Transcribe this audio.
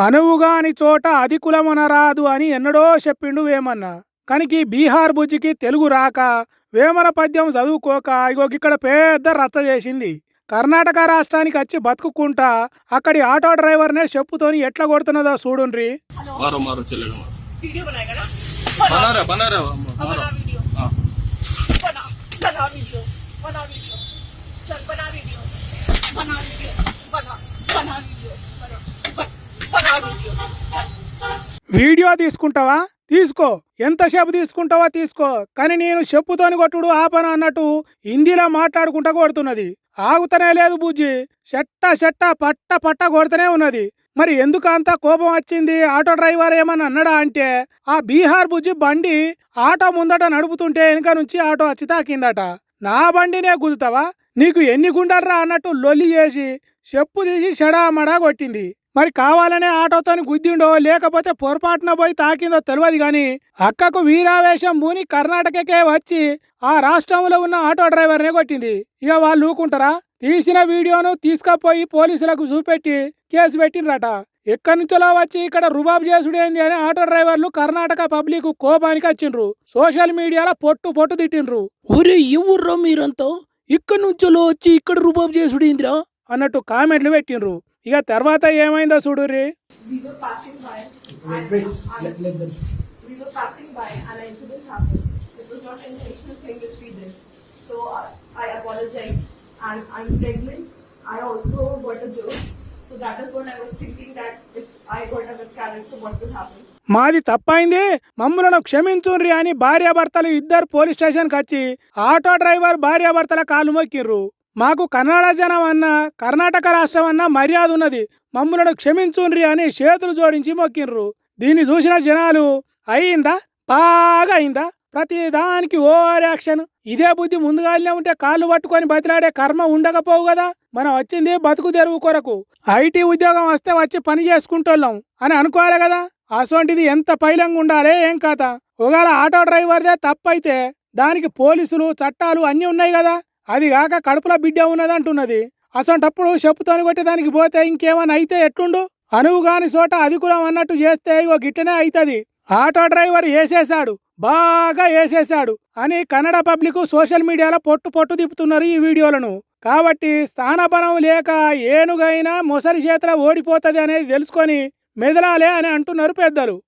అనువుగాని చోట అధికులమనరాదు అని ఎన్నడో చెప్పిండు వేమన్న. కనికి బీహార్ బుజ్జికి తెలుగు రాక వేమన పద్యం చదువుకోక ఇగో ఇక్కడ పెద్ద రచ్చ చేసింది. కర్ణాటక రాష్ట్రానికి వచ్చి బతుకుకుంటా అక్కడి ఆటో డ్రైవర్నే చెప్పుతోని ఎట్లా కొడుతున్నదో చూడుండ్రి. వీడియో తీసుకుంటావా తీసుకో, ఎంతసేపు తీసుకుంటావా తీసుకో, కానీ నేను చెప్పుతోని కొట్టుడు ఆపన అన్నట్టు హిందీలో మాట్లాడుకుంటా కొడుతున్నది. ఆగుతనే లేదు బుజ్జి, చెట్ట పట్ట పట్ట కొడుతూనే ఉన్నది. మరి ఎందుకు అంత కోపం వచ్చింది? ఆటో డ్రైవర్ ఏమన్నా అన్నాడా అంటే ఆ బీహార్ బుజ్జి బండి ఆటో ముందట నడుపుతుంటే వెనుక నుంచి ఆటో వచ్చి తాకిందట. నా బండినే గుద్దుతావా, నీకు ఎన్ని గుండర్రా అన్నట్టు లొల్లి చేసి చెప్పు తీసి చెడామడా కొట్టింది. మరి కావాలనే ఆటోతోని గుద్దిండో లేకపోతే పొరపాటున పోయి తాకిందో తెలియదు గాని అక్కకు వీరావేశం పూని కర్ణాటకకే వచ్చి ఆ రాష్ట్రంలో ఉన్న ఆటో డ్రైవర్నే కొట్టింది. ఇక వాళ్ళు ఊకుంటారా? తీసిన వీడియోను తీసుకుపోయి పోలీసులకు చూపెట్టి కేసు పెట్టిండ్రట. ఎక్కడి నుంచో వచ్చి ఇక్కడ రుబాబు చేసుడేంది అని ఆటో డ్రైవర్లు కర్ణాటక పబ్లిక్ కోపానికి వచ్చిండ్రు. సోషల్ మీడియాలో పొట్టు తిట్టిండ్రు. ఒరే ఎవర్రా మీరంతా, ఇక్కడి నుంచో వచ్చి ఇక్కడ రుబాబు చేసుడేందిరా అన్నట్టు కామెంట్లు పెట్టిండ్రు. ఇక తర్వాత ఏమైందో చూడుర్రి. మాది తప్పైంది, మమ్మలను క్షమించుండ్రి అని భార్యాభర్తలు ఇద్దరు పోలీస్ స్టేషన్కి వచ్చి ఆటో డ్రైవర్ భార్యాభర్తల కాళ్ళు మొక్కిర్రు. మాకు కన్నడ జనం అన్నా కర్ణాటక రాష్ట్రం అన్నా మర్యాద ఉన్నది, మమ్మలను క్షమించుండ్రి అని చేతులు జోడించి మొక్కిండ్రు. దీన్ని చూసిన జనాలు అయిందా బాగా అయిందా, ప్రతి దానికి ఓవర్ యాక్షన్. ఇదే బుద్ధి ముందుగానే ఉంటే కాళ్ళు పట్టుకొని బతిలాడే కర్మ ఉండకపోవు కదా. మనం వచ్చింది బతుకు తెరువు కొరకు, ఐటీ ఉద్యోగం వస్తే వచ్చి పని చేసుకుంటోళ్ళం అని అనుకోవాలి కదా. అసొంటిది ఎంత పైలంగా ఉండాలి ఏం కథ. ఒకవేళ ఆటో డ్రైవర్దే తప్పైతే దానికి పోలీసులు చట్టాలు అన్నీ ఉన్నాయి కదా. అది కాక కడుపులో బిడ్డ ఉన్నది అంటున్నది. అసొంటప్పుడు చెప్పుతోని కొట్టేదానికి పోతే ఇంకేమైనా అయితే ఎట్లుండు? అనువుగాని చోట అధికులం అన్నట్టు చేస్తే ఇగో గిట్టనే అవుతుంది. ఆటో డ్రైవర్ వేసేశాడు, బాగా వేసేశాడు అని కన్నడ పబ్లిక్ సోషల్ మీడియాలో పొట్టు తిప్పుతున్నారు ఈ వీడియోలను. కాబట్టి స్థానపనం లేక ఏనుగైనా మొసలి చేతిలో ఓడిపోతుంది అనేది తెలుసుకొని మెదలాలే అని అంటున్నారు పెద్దలు.